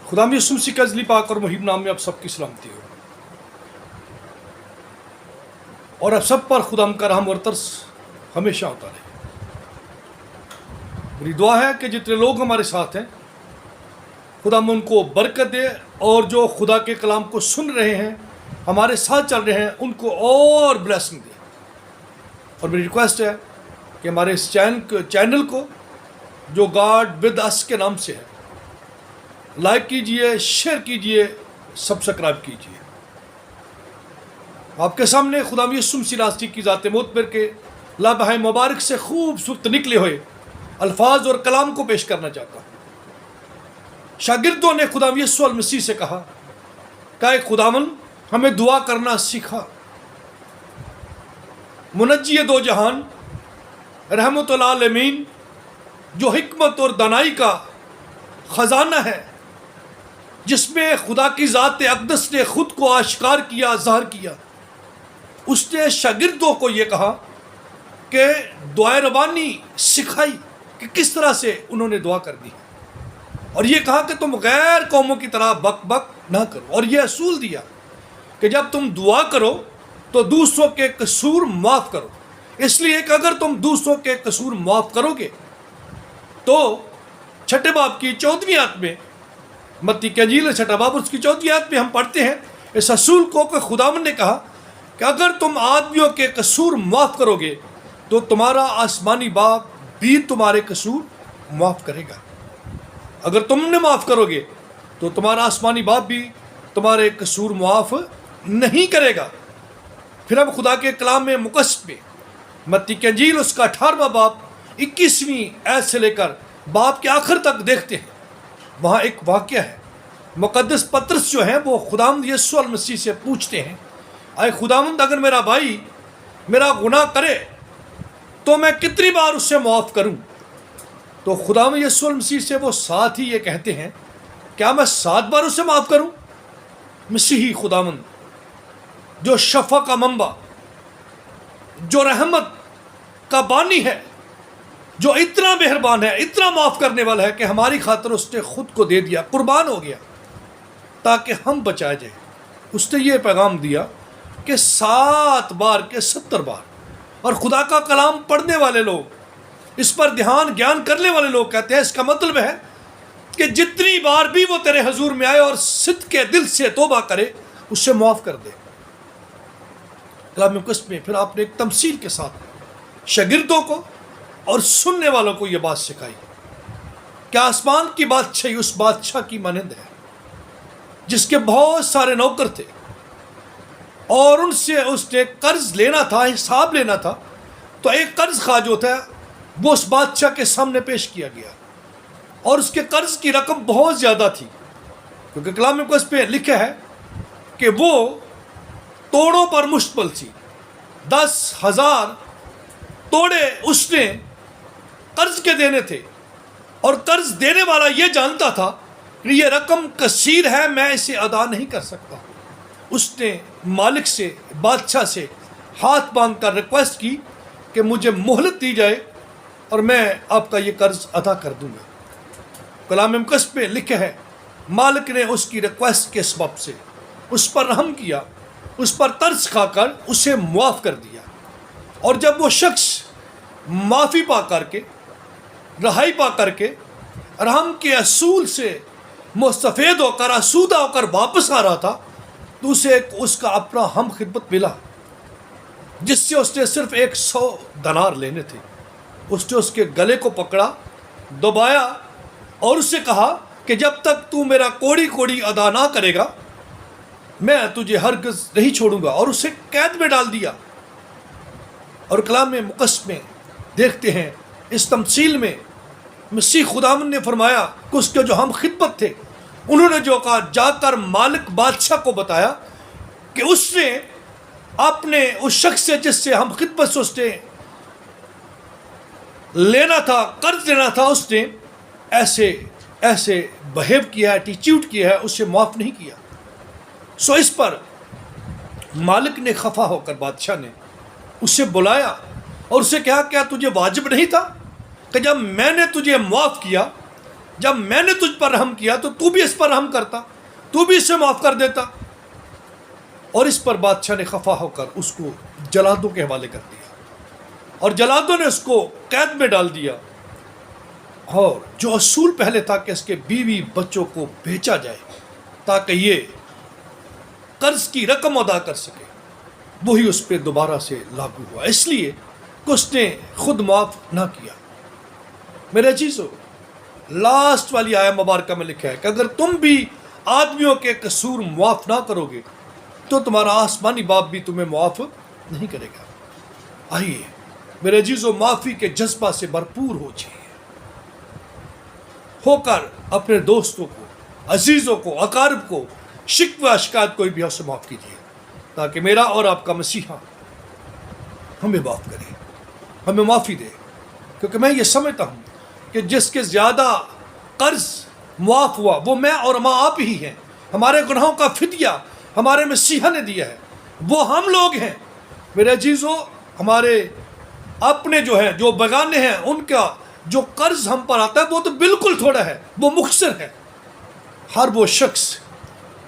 خدا میں یسوع مسیح کا ازلی پاک اور محیب نام میں آپ سب کی سلامتی ہو، اور آپ سب پر خدا کا رحم اور ترس ہمیشہ ہوتا رہے۔ میری دعا ہے کہ جتنے لوگ ہمارے ساتھ ہیں خدا ان کو برکت دے، اور جو خدا کے کلام کو سن رہے ہیں، ہمارے ساتھ چل رہے ہیں، ان کو اور بلیسنگ دے۔ اور میری ریکویسٹ ہے کہ ہمارے اس چینل کو جو گاڈ ود اس کے نام سے ہے، لائک کیجئے، شیئر کیجئے، سبسکرائب کیجئے۔ آپ کے سامنے خدا یسوع مسیح راستی کی ذات معتبر کے لبہ مبارک سے خوبصورت نکلے ہوئے الفاظ اور کلام کو پیش کرنا چاہتا ہوں۔ شاگردوں نے خدا یسوع المسیح سے کہا کہ اے خداوند ہمیں دعا کرنا سکھا۔ منجی دو جہان، رحمت العالمین، جو حکمت اور دانائی کا خزانہ ہے، جس میں خدا کی ذات اقدس نے خود کو آشکار کیا، ظاہر کیا، اس نے شاگردوں کو یہ کہا کہ دعائے ربانی سکھائی کہ کس طرح سے انہوں نے دعا کر دی، اور یہ کہا کہ تم غیر قوموں کی طرح بک بک نہ کرو، اور یہ اصول دیا کہ جب تم دعا کرو تو دوسروں کے قصور معاف کرو، اس لیے کہ اگر تم دوسروں کے قصور معاف کرو گے تو چھٹے باب کی 14ویں آیت میں، متی کی انجیل چھٹا باب اس کی 14ویں آیت میں ہم پڑھتے ہیں اس اصول کو کہ خداوند نے کہا کہ اگر تم آدمیوں کے قصور معاف کرو گے تو تمہارا آسمانی باپ بھی تمہارے قصور معاف کرے گا۔ اگر تم نے معاف کرو گے تو تمہارا آسمانی باپ بھی تمہارے قصور معاف نہیں کرے گا۔ پھر ہم خدا کے کلام میں مقدس میں متی کی انجیل اس کا 18واں باب 21ویں آیت سے لے کر باب کے آخر تک دیکھتے ہیں۔ وہاں ایک واقعہ ہے۔ مقدس پطرس جو ہیں وہ خداوند یسوع المسیح سے پوچھتے ہیں، اے خداوند اگر میرا بھائی میرا گناہ کرے تو میں کتنی بار اس سے معاف کروں؟ تو خداوند یسوع المسیح سے وہ ساتھ ہی یہ کہتے ہیں، کیا میں 7 بار اسے معاف کروں؟ مسیحی خداوند جو شفا کا منبع، جو رحمت کا بانی ہے، جو اتنا مہربان ہے، اتنا معاف کرنے والا ہے کہ ہماری خاطر اس نے خود کو دے دیا، قربان ہو گیا تاکہ ہم بچائے جائیں۔ اس نے یہ پیغام دیا کہ 7 بار کے 70 بار، اور خدا کا کلام پڑھنے والے لوگ، اس پر دھیان گیان کرنے والے لوگ کہتے ہیں اس کا مطلب ہے کہ جتنی بار بھی وہ تیرے حضور میں آئے اور صدق کے دل سے توبہ کرے، اس سے معاف کر دے۔ کلام مقدس میں پھر آپ نے ایک تمثیل کے ساتھ شاگردوں کو اور سننے والوں کو یہ بات سکھائی کہ آسمان کی بادشاہی اس بادشاہ کی مانند ہے جس کے بہت سارے نوکر تھے، اور ان سے اس نے قرض لینا تھا، حساب لینا تھا، تو ایک قرض خواہ جو تھا وہ اس بادشاہ کے سامنے پیش کیا گیا، اور اس کے قرض کی رقم بہت زیادہ تھی، کیونکہ کلام مقدس پہ لکھا ہے کہ وہ توڑوں پر مشتمل تھی۔ 10,000 توڑے اس نے قرض کے دینے تھے، اور قرض دینے والا یہ جانتا تھا کہ یہ رقم کثیر ہے، میں اسے ادا نہیں کر سکتا۔ اس نے مالک سے، بادشاہ سے ہاتھ باندھ کر ریکویسٹ کی کہ مجھے مہلت دی جائے اور میں آپ کا یہ قرض ادا کر دوں گا۔ کلام مقدس میں لکھا ہے مالک نے اس کی ریکویسٹ کے سبب سے اس پر رحم کیا، اس پر ترس کھا کر اسے معاف کر دیا، اور جب وہ شخص معافی پا کر کے، رہائی پا کر کے، رحم کے اصول سے مستفید ہو کر، آسودہ ہو کر واپس آ رہا تھا، تو اسے اس کا اپنا ہم خدمت ملا جس سے اس نے صرف 100 دینار لینے تھے۔ اس نے اس کے گلے کو پکڑا، دبایا، اور اس سے کہا کہ جب تک تو میرا کوڑی کوڑی ادا نہ کرے گا میں تجھے ہرگز نہیں چھوڑوں گا، اور اسے قید میں ڈال دیا۔ اور کلام مقدس میں دیکھتے ہیں اس تمثیل میں مسیح خداوند نے فرمایا کہ اس کے جو ہم خدمت تھے انہوں نے جو کہا، جا کر مالک بادشاہ کو بتایا کہ اس نے اپنے اس شخص سے جس سے ہم خدمت سے اس نے لینا تھا، قرض لینا تھا، اس نے ایسے بہیو کیا ہے، ایٹیچیوڈ کیا ہے، اسے معاف نہیں کیا۔ سو اس پر مالک نے خفا ہو کر بادشاہ نے اسے بلایا اور اسے کہا، کیا تجھے واجب نہیں تھا کہ جب میں نے تجھے معاف کیا جب میں نے تجھ پر رحم کیا تو تو بھی اس پر رحم کرتا، تو بھی اسے معاف کر دیتا۔ اور اس پر بادشاہ نے خفا ہو کر اس کو جلادوں کے حوالے کر دیا، اور جلادوں نے اس کو قید میں ڈال دیا، اور جو اصول پہلے تھا کہ اس کے بیوی بچوں کو بیچا جائے تاکہ یہ قرض کی رقم ادا کر سکے، وہی اس پہ دوبارہ سے لاگو ہوا، اس لیے کہ اس نے خود معاف نہ کیا۔ میرے عزیزو، لاسٹ والی آیہ مبارکہ میں لکھا ہے کہ اگر تم بھی آدمیوں کے قصور معاف نہ کرو گے تو تمہارا آسمانی باپ بھی تمہیں معاف نہیں کرے گا۔ آئیے میرے عزیزو، معافی کے جذبہ سے بھرپور ہو جائیے، ہو کر اپنے دوستوں کو، عزیزوں کو، اقارب کو، شکوہ شکایت کوئی بھی ہو سے معاف کیجیے، تاکہ میرا اور آپ کا مسیحا ہمیں معاف کرے، ہمیں معافی دے۔ کیونکہ میں یہ سمجھتا ہوں کہ جس کے زیادہ قرض معاف ہوا وہ میں اور ماں آپ ہی ہیں۔ ہمارے گناہوں کا فدیہ ہمارے مسیحا نے دیا ہے، وہ ہم لوگ ہیں۔ میرے عزیزو، ہمارے اپنے جو ہیں، جو بیگانے ہیں، ان کا جو قرض ہم پر آتا ہے وہ تو بالکل تھوڑا ہے، وہ مختصر ہے۔ ہر وہ شخص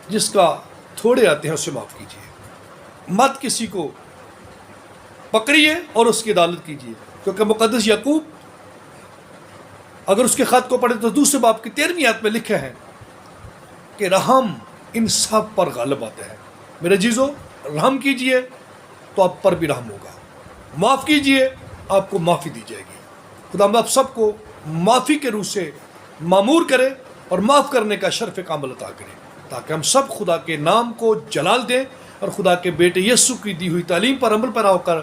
جس کا تھوڑے آتے ہیں اسے معاف کیجیے، مت کسی کو پکڑیے اور اس کی عدالت کیجیے، کیونکہ مقدس یعقوب اگر اس کے خط کو پڑھے تو دوسرے باب کی 13ویں آیت میں لکھے ہیں کہ رحم انصاف پر غالب آتا ہے۔ میرے عزیزو، رحم کیجیے تو آپ پر بھی رحم ہوگا، معاف کیجیے آپ کو معافی دی جائے گی۔ خدا ہم آپ سب کو معافی کے روح سے معمور کرے اور معاف کرنے کا شرف کامل عطا کرے، تاکہ ہم سب خدا کے نام کو جلال دیں اور خدا کے بیٹے یسوع کی دی ہوئی تعلیم پر عمل پیرا ہو کر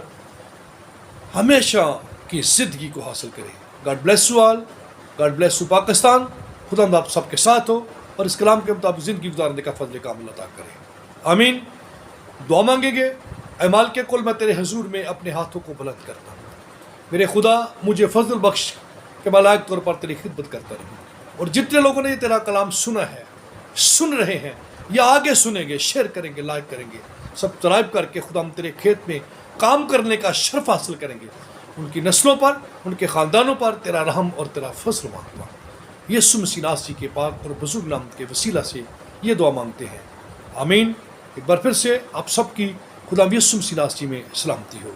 ہمیشہ کی زندگی کو حاصل کریں۔ God bless you all, God bless you Pakistan. خدا ہم آپ سب کے ساتھ ہو اور اس کلام کے مطابق زندگی گزارنے کا فضل کامل عطا کرے، آمین۔ دعا مانگیں گے۔ اعمال کے کل میں تیرے حضور میں اپنے ہاتھوں کو بلند کرتا ہوں، میرے خدا مجھے فضل بخش کہ میں لائق طور پر تیری خدمت کرتا رہوں، اور جتنے لوگوں نے یہ تیرا کلام سنا ہے، سن رہے ہیں یا آگے سنیں گے، شیئر کریں گے، لائک کریں گے، سبسکرائب کر کے خدا ہم تیرے کھیت میں کام کرنے کا شرف حاصل کریں گے، ان کی نسلوں پر، ان کے خاندانوں پر تیرا رحم اور تیرا فضل مانگتا ہوں۔ یسوع مسیح ناصری کے پاک اور بزرگ نام کے وسیلہ سے یہ دعا مانگتے ہیں، آمین۔ ایک بار پھر سے آپ سب کی خدا یسوع مسیح ناصری میں سلامتی ہو۔